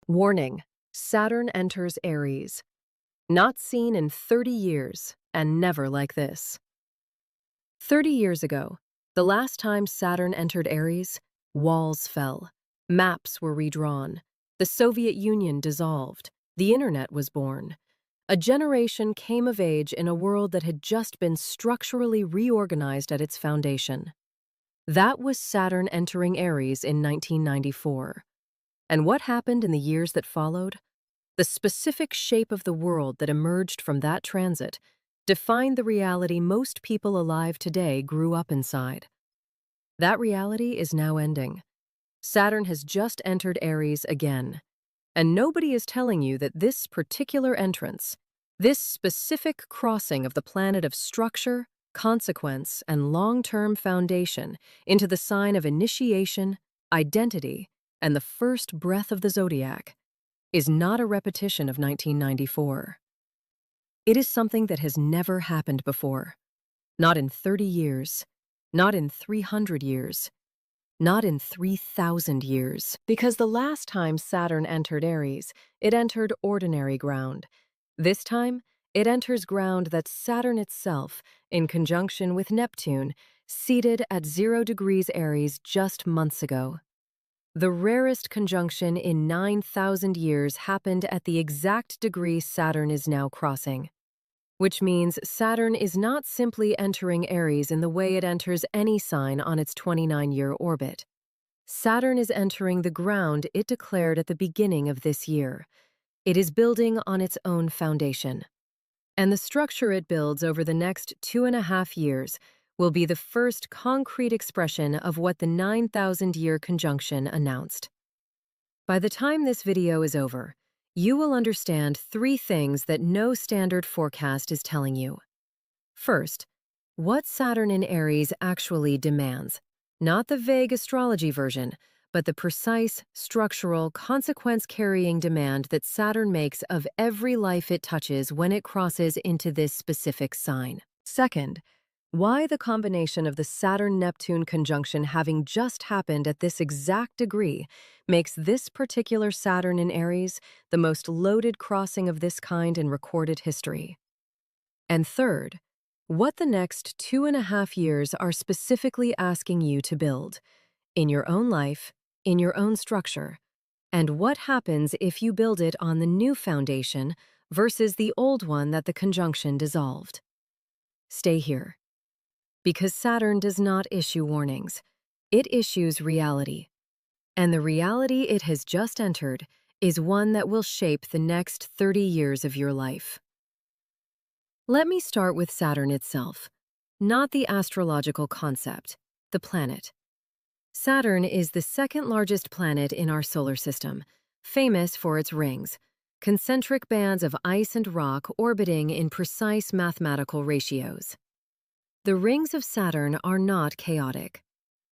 Warning: Saturn enters Aries. Not seen in 30 years, and never like this. 30 years ago, the last time Saturn entered Aries, walls fell, maps were redrawn, the Soviet Union dissolved, the internet was born. A generation came of age in a world that had just been structurally reorganized at its foundation. That was Saturn entering Aries in 1994. And what happened in the years that followed? The specific shape of the world that emerged from that transit defined the reality most people alive today grew up inside. That reality is now ending. Saturn has just entered Aries again. And nobody is telling you that this particular entrance, this specific crossing of the planet of structure, consequence, and long-term foundation into the sign of initiation, identity, and the first breath of the zodiac, is not a repetition of 1994. It is something that has never happened before. Not in 30 years, not in 300 years, not in 3,000 years. Because the last time Saturn entered Aries, it entered ordinary ground. This time, it enters ground that Saturn itself, in conjunction with Neptune, seated at 0 degrees Aries just months ago. The rarest conjunction in 9,000 years happened at the exact degree Saturn is now crossing. Which means Saturn is not simply entering Aries in the way it enters any sign on its 29-year orbit. Saturn is entering the ground it declared at the beginning of this year. It is building on its own foundation. And the structure it builds over the next 2.5 years will be the first concrete expression of what the 9,000-year conjunction announced. By the time this video is over, you will understand 3 things that no standard forecast is telling you. First, what Saturn in Aries actually demands, not the vague astrology version, but the precise, structural, consequence-carrying demand that Saturn makes of every life it touches when it crosses into this specific sign. Second, why the combination of the Saturn-Neptune conjunction having just happened at this exact degree makes this particular Saturn in Aries the most loaded crossing of this kind in recorded history. And third, what the next 2.5 years are specifically asking you to build, in your own life, in your own structure, and what happens if you build it on the new foundation versus the old one that the conjunction dissolved. Stay here. Because Saturn does not issue warnings. It issues reality. And the reality it has just entered is one that will shape the next 30 years of your life. Let me start with Saturn itself, not the astrological concept, the planet. Saturn is the second largest planet in our solar system, famous for its rings, concentric bands of ice and rock orbiting in precise mathematical ratios. The rings of Saturn are not chaotic.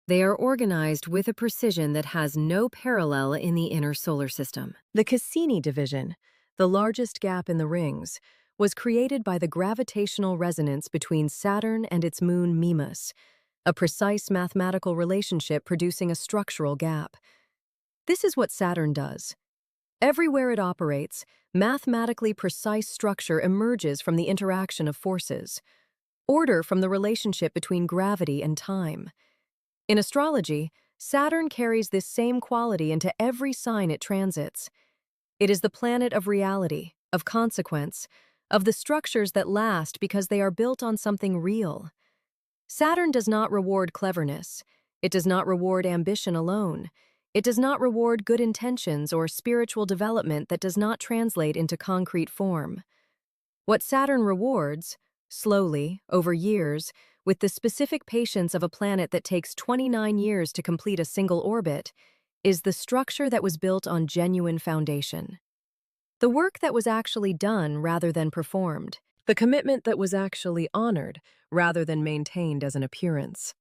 They are organized with a precision that has no parallel in the inner solar system. The Cassini division, the largest gap in the rings, was created by the gravitational resonance between Saturn and its moon Mimas, a precise mathematical relationship producing a structural gap. This is what Saturn does. Everywhere it operates, mathematically precise structure emerges from the interaction of forces. Order from the relationship between gravity and time. In astrology, Saturn carries this same quality into every sign it transits. It is the planet of reality, of consequence, of the structures that last because they are built on something real. Saturn does not reward cleverness. It does not reward ambition alone. It does not reward good intentions or spiritual development that does not translate into concrete form. What Saturn rewards, slowly, over years, with the specific patience of a planet that takes 29 years to complete a single orbit, is the structure that was built on genuine foundation. The work that was actually done rather than performed. The commitment that was actually honored rather than maintained as an appearance.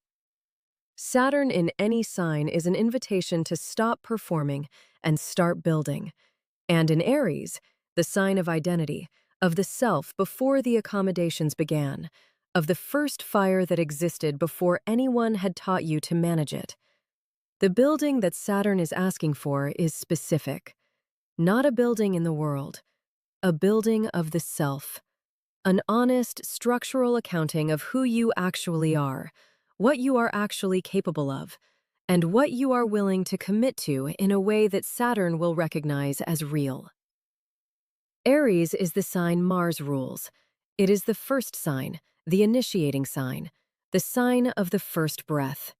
Saturn in any sign is an invitation to stop performing and start building. And in Aries, the sign of identity, of the self before the accommodations began, of the first fire that existed before anyone had taught you to manage it. The building that Saturn is asking for is specific. Not a building in the world, a building of the self. An honest, structural accounting of who you actually are, what you are actually capable of, and what you are willing to commit to in a way that Saturn will recognize as real. Aries is the sign Mars rules. It is the first sign, the initiating sign, the sign of the first breath.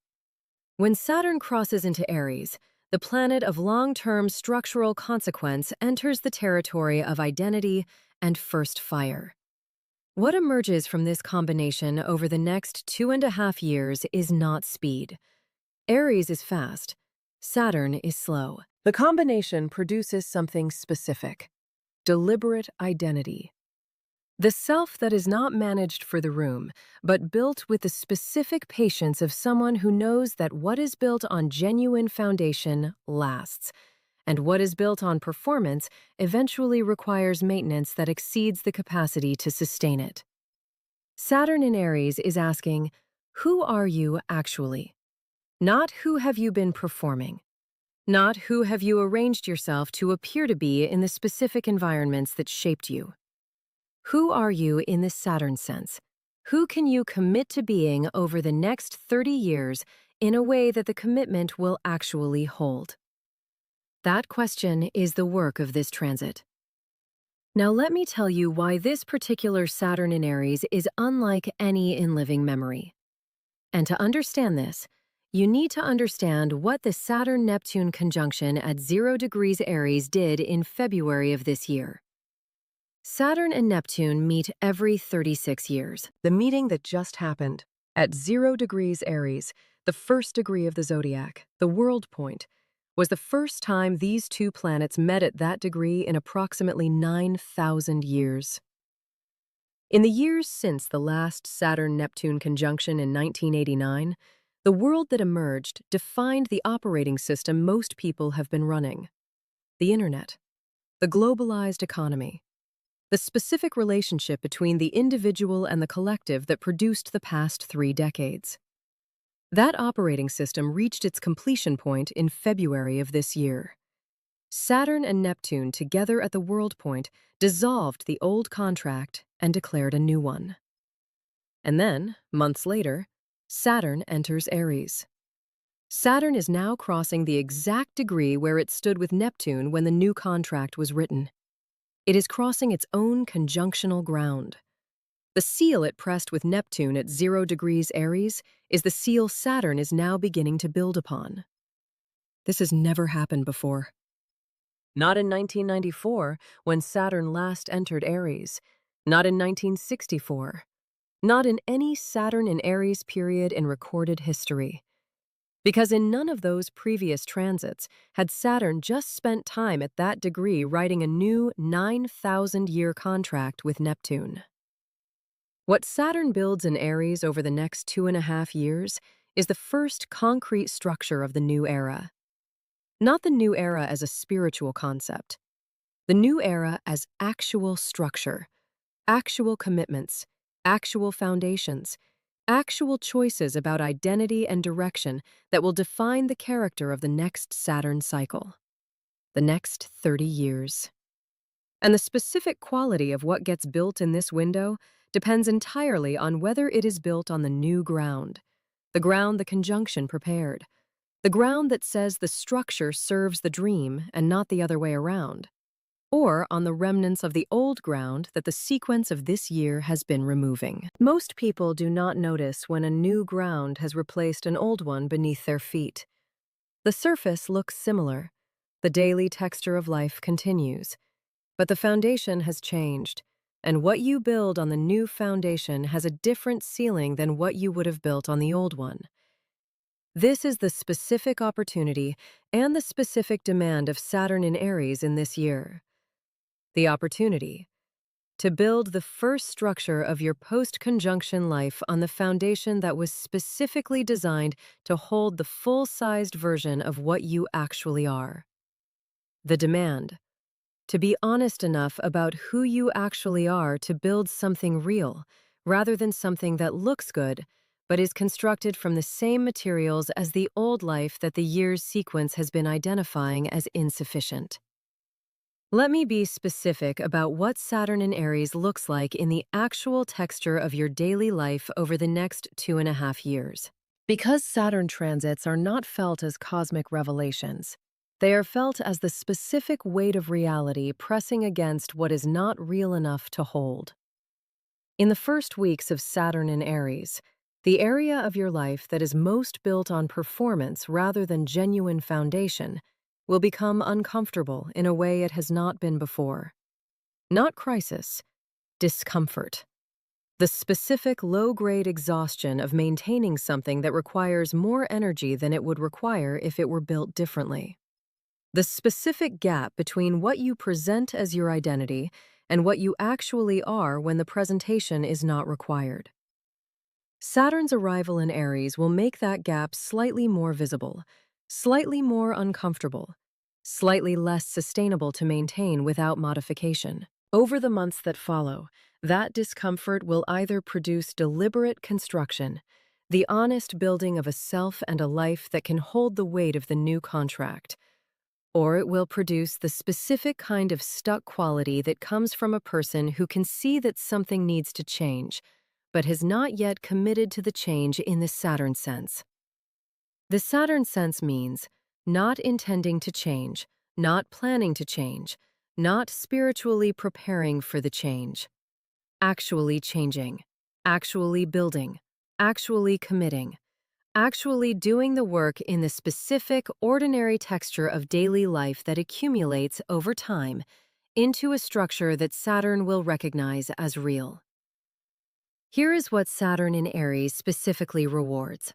When Saturn crosses into Aries, the planet of long-term structural consequence enters the territory of identity and first fire. What emerges from this combination over the next 2.5 years is not speed. Aries is fast. Saturn is slow. The combination produces something specific. Deliberate identity. The self that is not managed for the room, but built with the specific patience of someone who knows that what is built on genuine foundation lasts, and what is built on performance eventually requires maintenance that exceeds the capacity to sustain it. Saturn in Aries is asking, who are you actually? Not who have you been performing. Not who have you arranged yourself to appear to be in the specific environments that shaped you. Who are you in the Saturn sense? Who can you commit to being over the next 30 years in a way that the commitment will actually hold? That question is the work of this transit. Now let me tell you why this particular Saturn in Aries is unlike any in living memory. And to understand this, you need to understand what the Saturn-Neptune conjunction at 0 degrees Aries did in February of this year. Saturn and Neptune meet every 36 years. The meeting that just happened, at 0 degrees Aries, the first degree of the zodiac, the world point, was the first time these two planets met at that degree in approximately 9,000 years. In the years since the last Saturn-Neptune conjunction in 1989, the world that emerged defined the operating system most people have been running. The internet, the globalized economy, the specific relationship between the individual and the collective that produced the past 3 decades. That operating system reached its completion point in February of this year. Saturn and Neptune together at the world point dissolved the old contract and declared a new one. And then, months later, Saturn enters Aries. Saturn is now crossing the exact degree where it stood with Neptune when the new contract was written. It is crossing its own conjunctional ground. The seal it pressed with Neptune at 0 degrees Aries is the seal Saturn is now beginning to build upon. This has never happened before. Not in 1994, when Saturn last entered Aries. Not in 1964. Not in any Saturn in Aries period in recorded history. Because in none of those previous transits had Saturn just spent time at that degree writing a new 9,000-year contract with Neptune. What Saturn builds in Aries over the next 2.5 years is the first concrete structure of the new era. Not the new era as a spiritual concept. The new era as actual structure, actual commitments, actual foundations, actual choices about identity and direction that will define the character of the next Saturn cycle, the next 30 years. And the specific quality of what gets built in this window depends entirely on whether it is built on the new ground, the ground the conjunction prepared, the ground that says the structure serves the dream and not the other way around, or on the remnants of the old ground that the sequence of this year has been removing. Most people do not notice when a new ground has replaced an old one beneath their feet. The surface looks similar. The daily texture of life continues. But the foundation has changed, and what you build on the new foundation has a different ceiling than what you would have built on the old one. This is the specific opportunity and the specific demand of Saturn in Aries in this year. The opportunity to build the first structure of your post-conjunction life on the foundation that was specifically designed to hold the full-sized version of what you actually are. The demand to be honest enough about who you actually are to build something real, rather than something that looks good, but is constructed from the same materials as the old life that the year's sequence has been identifying as insufficient. Let me be specific about what Saturn in Aries looks like in the actual texture of your daily life over the next 2.5 years. Because Saturn transits are not felt as cosmic revelations, they are felt as the specific weight of reality pressing against what is not real enough to hold. In the first weeks of Saturn in Aries, the area of your life that is most built on performance rather than genuine foundation will become uncomfortable in a way it has not been before. Not crisis, discomfort. The specific low-grade exhaustion of maintaining something that requires more energy than it would require if it were built differently. The specific gap between what you present as your identity and what you actually are when the presentation is not required. Saturn's arrival in Aries will make that gap slightly more visible, slightly more uncomfortable, slightly less sustainable to maintain without modification. Over the months that follow, that discomfort will either produce deliberate construction, the honest building of a self and a life that can hold the weight of the new contract, or it will produce the specific kind of stuck quality that comes from a person who can see that something needs to change, but has not yet committed to the change in the Saturn sense. The Saturn sense means not intending to change, not planning to change, not spiritually preparing for the change. Actually changing, actually building, actually committing, actually doing the work in the specific, ordinary texture of daily life that accumulates over time into a structure that Saturn will recognize as real. Here is what Saturn in Aries specifically rewards.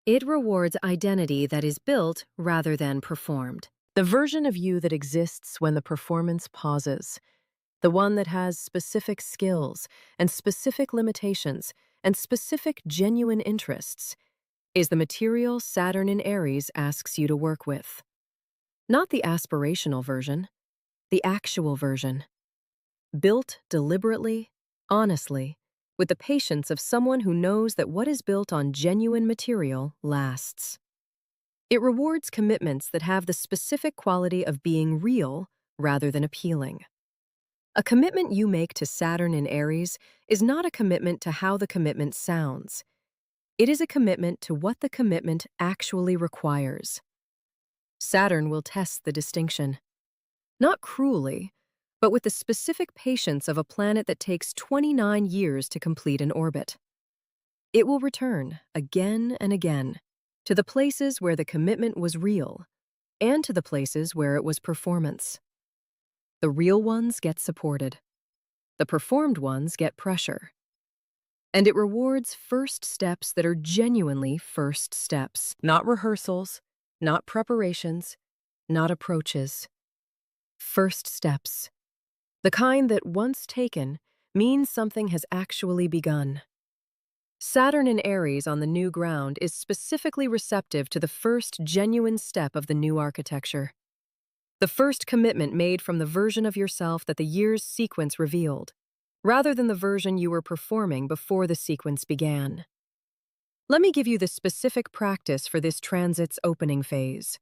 It rewards identity that is built rather than performed. The version of you that exists when the performance pauses. The one that has specific skills and specific limitations and specific genuine interests is the material Saturn in Aries asks you to work with. Not the aspirational version, the actual version. Built deliberately, honestly, with the patience of someone who knows that what is built on genuine material lasts. It rewards commitments that have the specific quality of being real rather than appealing. A commitment you make to Saturn in Aries is not a commitment to how the commitment sounds. It is a commitment to what the commitment actually requires. Saturn will test the distinction. Not cruelly, but with the specific patience of a planet that takes 29 years to complete an orbit. It will return, again and again, to the places where the commitment was real, and to the places where it was performance. The real ones get supported. The performed ones get pressure. And it rewards first steps that are genuinely first steps, not rehearsals, not preparations, not approaches. First steps. The kind that, once taken, means something has actually begun. Saturn in Aries on the new ground is specifically receptive to the first genuine step of the new architecture. The first commitment made from the version of yourself that the year's sequence revealed, rather than the version you were performing before the sequence began. Let me give you the specific practice for this transit's opening phase.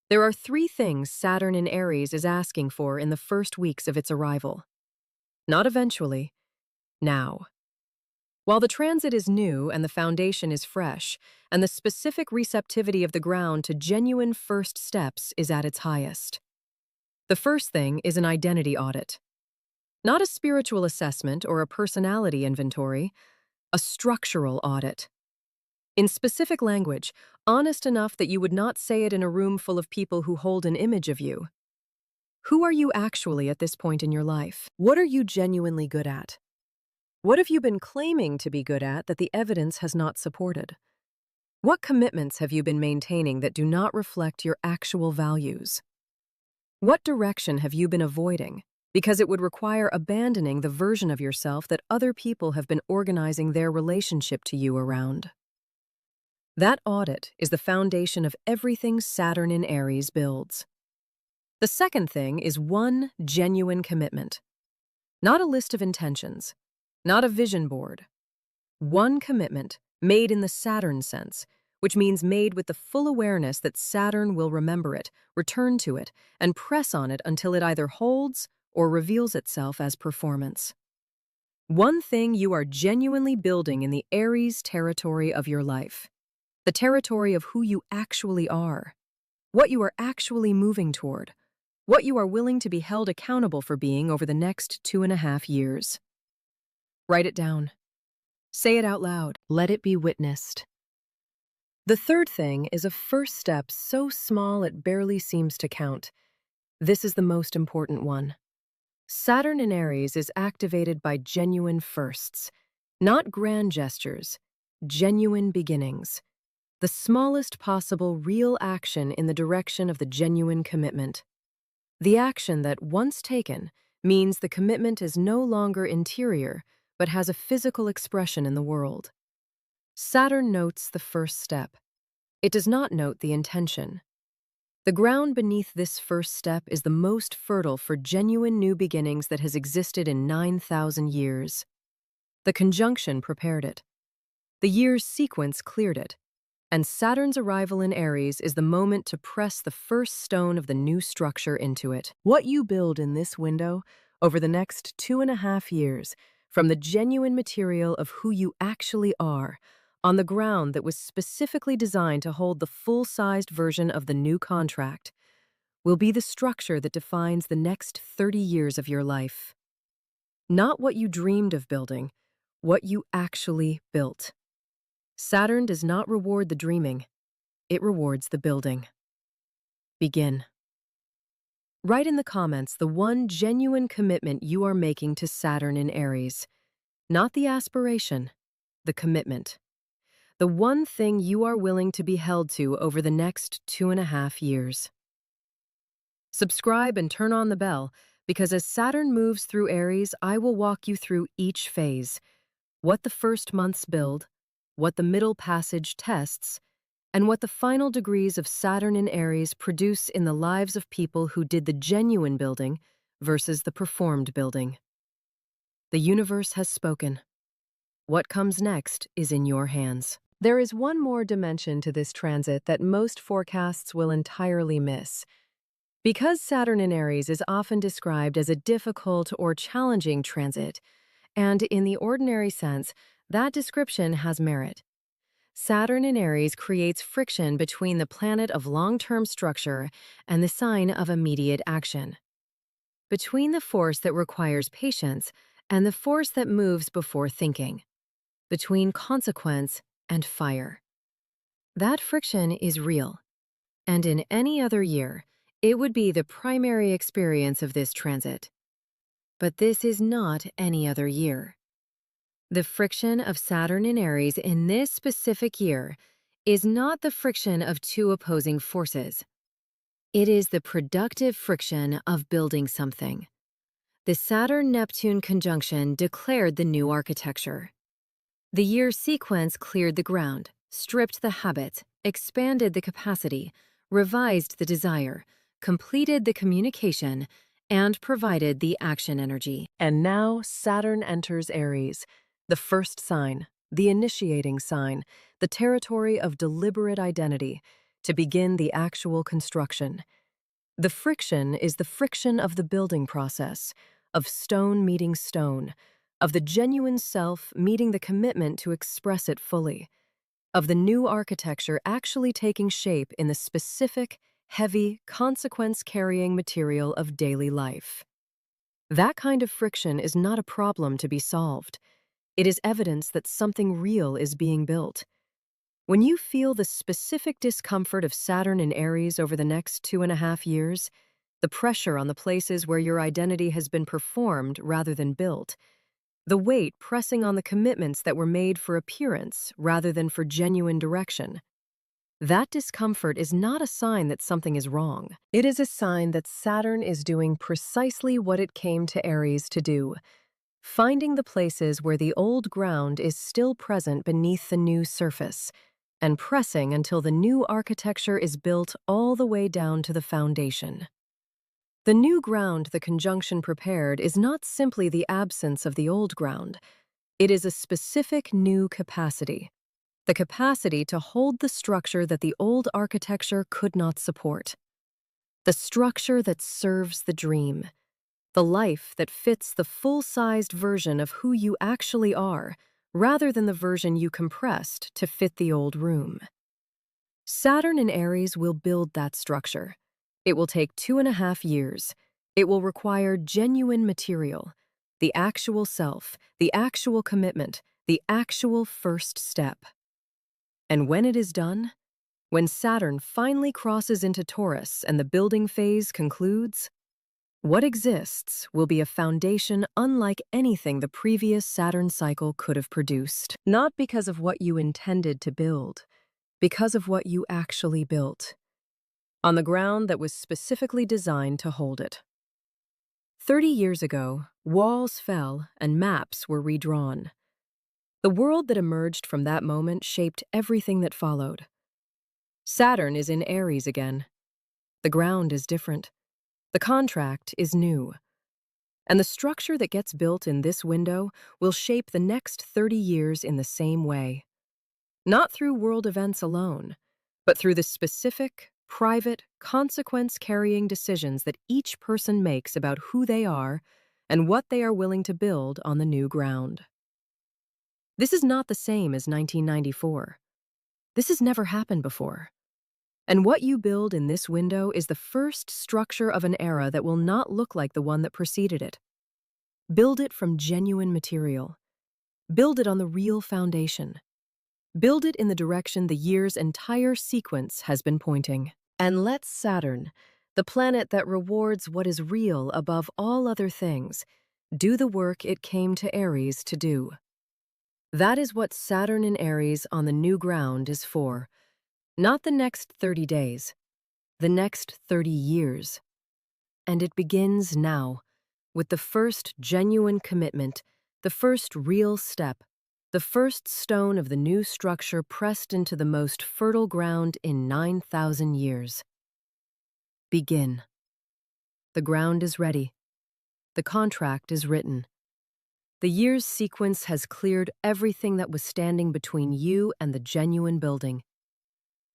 There are 3 things Saturn in Aries is asking for in the first weeks of its arrival. Not eventually, now. While the transit is new and the foundation is fresh, and the specific receptivity of the ground to genuine first steps is at its highest. The first thing is an identity audit. Not a spiritual assessment or a personality inventory, a structural audit. In specific language, honest enough that you would not say it in a room full of people who hold an image of you. Who are you actually at this point in your life? What are you genuinely good at? What have you been claiming to be good at that the evidence has not supported? What commitments have you been maintaining that do not reflect your actual values? What direction have you been avoiding because it would require abandoning the version of yourself that other people have been organizing their relationship to you around? That audit is the foundation of everything Saturn in Aries builds. The second thing is one genuine commitment. Not a list of intentions, not a vision board. One commitment, made in the Saturn sense, which means made with the full awareness that Saturn will remember it, return to it, and press on it until it either holds or reveals itself as performance. One thing you are genuinely building in the Aries territory of your life, the territory of who you actually are, what you are actually moving toward, what you are willing to be held accountable for being over the next 2.5 years. Write it down. Say it out loud. Let it be witnessed. The third thing is a first step so small it barely seems to count. This is the most important one. Saturn in Aries is activated by genuine firsts, not grand gestures, genuine beginnings. The smallest possible real action in the direction of the genuine commitment. The action that, once taken, means the commitment is no longer interior, but has a physical expression in the world. Saturn notes the first step. It does not note the intention. The ground beneath this first step is the most fertile for genuine new beginnings that has existed in 9,000 years. The conjunction prepared it. The year's sequence cleared it. And Saturn's arrival in Aries is the moment to press the first stone of the new structure into it. What you build in this window over the next 2.5 years, from the genuine material of who you actually are, on the ground that was specifically designed to hold the full-sized version of the new contract, will be the structure that defines the next 30 years of your life. Not what you dreamed of building, what you actually built. Saturn does not reward the dreaming, it rewards the building. Begin. Write in the comments the one genuine commitment you are making to Saturn in Aries. Not the aspiration, the commitment. The one thing you are willing to be held to over the next 2.5 years. Subscribe and turn on the bell, because as Saturn moves through Aries, I will walk you through each phase, what the first months build, what the middle passage tests, and what the final degrees of Saturn in Aries produce in the lives of people who did the genuine building versus the performed building. The universe has spoken. What comes next is in your hands. There is one more dimension to this transit that most forecasts will entirely miss. Because Saturn in Aries is often described as a difficult or challenging transit, and in the ordinary sense, that description has merit. Saturn in Aries creates friction between the planet of long-term structure and the sign of immediate action. Between the force that requires patience and the force that moves before thinking. Between consequence and fire. That friction is real, and in any other year, it would be the primary experience of this transit. But this is not any other year. The friction of Saturn in Aries in this specific year is not the friction of two opposing forces. It is the productive friction of building something. The Saturn-Neptune conjunction declared the new architecture. The year sequence cleared the ground, stripped the habit, expanded the capacity, revised the desire, completed the communication, and provided the action energy. And now Saturn enters Aries, the first sign, the initiating sign, the territory of deliberate identity, to begin the actual construction. The friction is the friction of the building process, of stone meeting stone, of the genuine self meeting the commitment to express it fully, of the new architecture actually taking shape in the specific, heavy, consequence-carrying material of daily life. That kind of friction is not a problem to be solved. It is evidence that something real is being built. When you feel the specific discomfort of Saturn in Aries over the next 2.5 years, the pressure on the places where your identity has been performed rather than built, the weight pressing on the commitments that were made for appearance rather than for genuine direction, that discomfort is not a sign that something is wrong. It is a sign that Saturn is doing precisely what it came to Aries to do, finding the places where the old ground is still present beneath the new surface, and pressing until the new architecture is built all the way down to the foundation. The new ground the conjunction prepared is not simply the absence of the old ground. It is a specific new capacity. the capacity to hold the structure that the old architecture could not support, the structure that serves the dream, the life that fits the full-sized version of who you actually are, rather than the version you compressed to fit the old room. Saturn in Aries will build that structure. It will take 2.5 years. It will require genuine material, the actual self, the actual commitment, the actual first step. And when it is done, when Saturn finally crosses into Taurus and the building phase concludes, what exists will be a foundation unlike anything the previous Saturn cycle could have produced. Not because of what you intended to build, because of what you actually built, on the ground that was specifically designed to hold it. 30 years ago, walls fell and maps were redrawn. The world that emerged from that moment shaped everything that followed. Saturn is in Aries again. The ground is different. The contract is new. And the structure that gets built in this window will shape the next 30 years in the same way. Not through world events alone, but through the specific, private, consequence-carrying decisions that each person makes about who they are and what they are willing to build on the new ground. This is not the same as 1994. This has never happened before. And what you build in this window is the first structure of an era that will not look like the one that preceded it. Build it from genuine material. Build it on the real foundation. Build it in the direction the year's entire sequence has been pointing. And let Saturn, the planet that rewards what is real above all other things, do the work it came to Aries to do. That is what Saturn in Aries on the new ground is for. Not the next 30 days, the next 30 years. And it begins now, with the first genuine commitment, the first real step, the first stone of the new structure pressed into the most fertile ground in 9,000 years. Begin. The ground is ready. The contract is written. The year's sequence has cleared everything that was standing between you and the genuine building.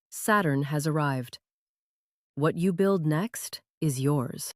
Saturn has arrived. What you build next is yours.